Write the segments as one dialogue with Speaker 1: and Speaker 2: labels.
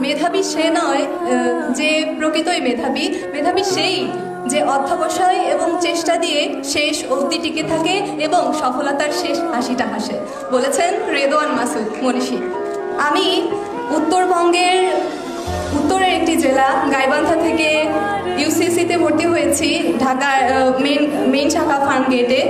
Speaker 1: মেধাবী সে নয় যে প্রকৃতই মেধাবী, মেধাবী সেই যে অধ্যবসায় এবং চেষ্টা দিয়ে শেষ অবধি টিকে থাকে এবং সফলতার শেষ হাসিটা হাসে, বলেছেন রেদওয়ান মাসুদ মনীষী। আমি উত্তরবঙ্গের উত্তরের একটি জেলা গাইবান্ধা থেকে ইউসিসিতে ভর্তি হয়েছি, ঢাকার মেইন শাখা ফার্মগেটে।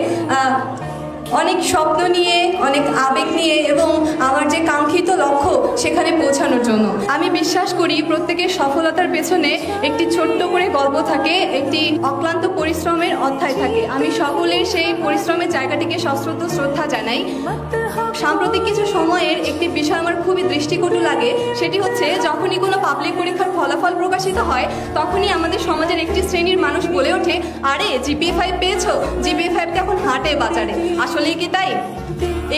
Speaker 1: অনেক স্বপ্ন নিয়ে, অনেক আবেগ নিয়ে এবং আমার যে কাঙ্ক্ষিত লক্ষ্য সেখানে পৌঁছানোর জন্য। আমি বিশ্বাস করি প্রত্যেকের সফলতার পেছনে একটি ছোট্ট করে গল্প থাকে, একটি অক্লান্ত পরিশ্রমের অধ্যায় থাকে। আমি সকলের সেই পরিশ্রমের জায়গাটিকে সশ্রদ্ধ শ্রদ্ধা জানাই। সাম্প্রতিক কিছু সময়ের একটি বিষয় আমার খুবই দৃষ্টিকটু লাগে, সেটি হচ্ছে যখনই কোনো পাবলিক পরীক্ষার ফলাফল প্রকাশিত হয় তখনই আমাদের সমাজের একটি শ্রেণীর মানুষ বলে ওঠে, আরে জিপিএ 5 পেয়েছো, জিপিএ 5 তো এখন হাটে বাজারে। আসলেই কি তাই?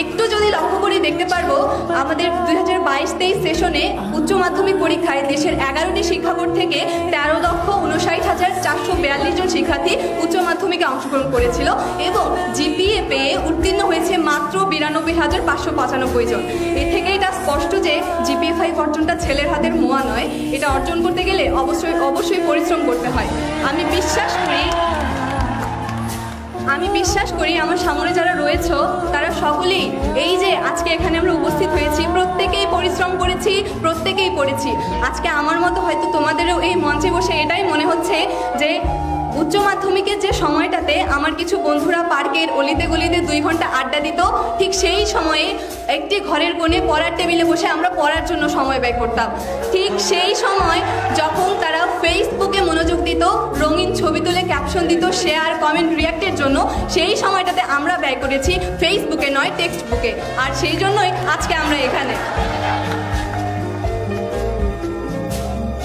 Speaker 1: একটু যদি লক্ষ্য করে দেখতে পারবো, আমাদের 2022-23 সেশনে উচ্চ মাধ্যমিক পরীক্ষায় দেশের 11টি শিক্ষা বোর্ড থেকে 13,59,442 জন শিক্ষার্থী উচ্চ মাধ্যমিকে অংশগ্রহণ করেছিল এবং জিপিএ পেয়ে উত্তীর্ণ হয়েছে মাত্র 92,595 জন। এর থেকে এটা স্পষ্ট যে জিপিএ 5 অর্জনটা ছেলের হাতের মোয়া নয়, এটা অর্জন করতে গেলে অবশ্যই পরিশ্রম করতে হয়। আমি বিশ্বাস করি আমার সামনে যারা রয়েছে তারা সকলেই, এই যে আজকে এখানে আমরা উপস্থিত হয়েছি, প্রত্যেকেই পরিশ্রম করেছি, প্রত্যেকেই পড়েছি। আজকে আমার মতো হয়তো তোমাদেরও এই মঞ্চে বসে এটাই মনে হচ্ছে যে উচ্চ মাধ্যমিকের যে সময়টাতে আমার কিছু বন্ধুরা পার্কের অলিতে গলিতে 2 ঘন্টা আড্ডা দিত, ঠিক সেই সময়ে একটি ঘরের কোণে পড়ার টেবিলে বসে আমরা পড়ার জন্য সময় ব্যয় করতাম। ঠিক সেই সময় যখন তারা ফেসবুকে মনোযোগ দিত, রঙিন ছবি তুলে ক্যাপশন দিত, শেয়ার কমেন্ট রিয়াক্টের জন্য, সেই সময়টাতে আমরা ব্যয় করেছি ফেসবুকে নয় টেক্সট বুকে। আর সেই জন্যই আজকে আমরা এখানে।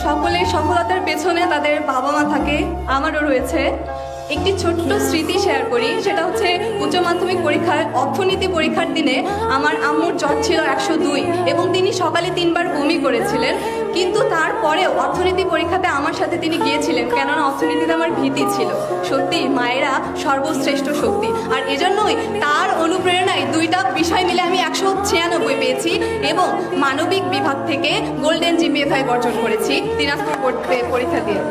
Speaker 1: সকলের সফলতার পেছনে তাদের বাবা মা থাকে, আমারও রয়েছে। একটি ছোট্ট স্মৃতি শেয়ার করি, সেটা হচ্ছে উচ্চ মাধ্যমিক পরীক্ষায় অর্থনীতি পরীক্ষার দিনে আমার আম্মুর জ্বর ছিল 102 এবং তিনি সকালে 3 বার বমি করেছিলেন, কিন্তু তারপরেও অর্থনীতি পরীক্ষাতে আমার সাথে তিনি গিয়েছিলেন, কেননা অর্থনীতিতে আমার ভীতি ছিল। সত্যি মায়েরা সর্বশ্রেষ্ঠ শক্তি, আর এজন্যই তার অনুপ্রেরণায় 2টা বিষয় মিলে আমি 196 পেয়েছি এবং মানবিক বিভাগ থেকে গোল্ডেন জিপিএ 5 অর্জন করেছি দিনাজপুর পরীক্ষা দিয়ে।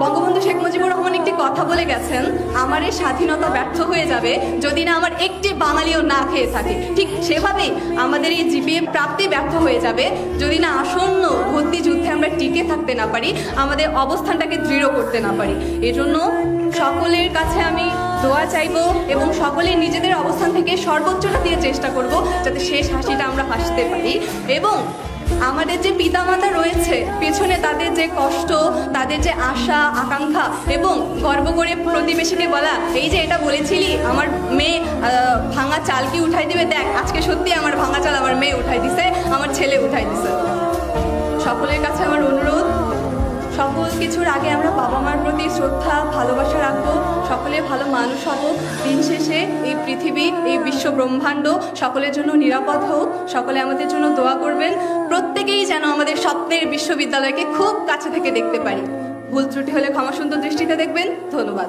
Speaker 1: বঙ্গবন্ধু শেখ মুজিবুর রহমান একটি কথা বলে গেছেন, আমার এই স্বাধীনতা ব্যর্থ হয়ে যাবে যদি না আমার একটি বাঙালিও না খেয়ে থাকে। ঠিক সেভাবেই আমাদের এই জিপিএ প্রাপ্তি ব্যর্থ হয়ে যাবে যদি না আসন্ন ভর্তি যুদ্ধে আমরা টিকে থাকতে না পারি, আমাদের অবস্থানটাকে দৃঢ় করতে না পারি। এজন্য সকলের কাছে আমি দোয়া চাইবো এবং সকলে নিজেদের অবস্থান থেকে সর্বোচ্চটা দিয়ে চেষ্টা করব যাতে শেষ হাসিটা আমরা হাসতে পারি। এবং আমাদের যে পিতামাতা রয়েছে পেছনে, তাদের যে কষ্ট, তাদের যে আশা আকাঙ্ক্ষা এবং গর্ব করে প্রতিবেশীকে বলা, এই যে এটা বলেছিলি আমার মেয়ে ভাঙা চাল কি উঠাই দিবে, দেখ আজকে সত্যি আমার ভাঙা চাল আমার মেয়ে উঠাই দিছে, আমার ছেলে উঠাই দিছে। সকলের কাছে আমার অনুরোধ, সকল কিছুর আগে আমরা বাবা মার প্রতি শ্রদ্ধা ভালোবাসা রাখবো, সকলে ভালো মানুষ হব। দিন শেষে এই পৃথিবী, এই বিশ্ব ব্রহ্মাণ্ড সকলের জন্য নিরাপদ হোক। সকলে আমাদের জন্য দোয়া করবেন, প্রত্যেকেই যেন আমাদের স্বপ্নের বিশ্ববিদ্যালয়কে খুব কাছে থেকে দেখতে পারি। ভুল ত্রুটি হলে ক্ষমা সুন্দর দৃষ্টিতে দেখবেন। ধন্যবাদ।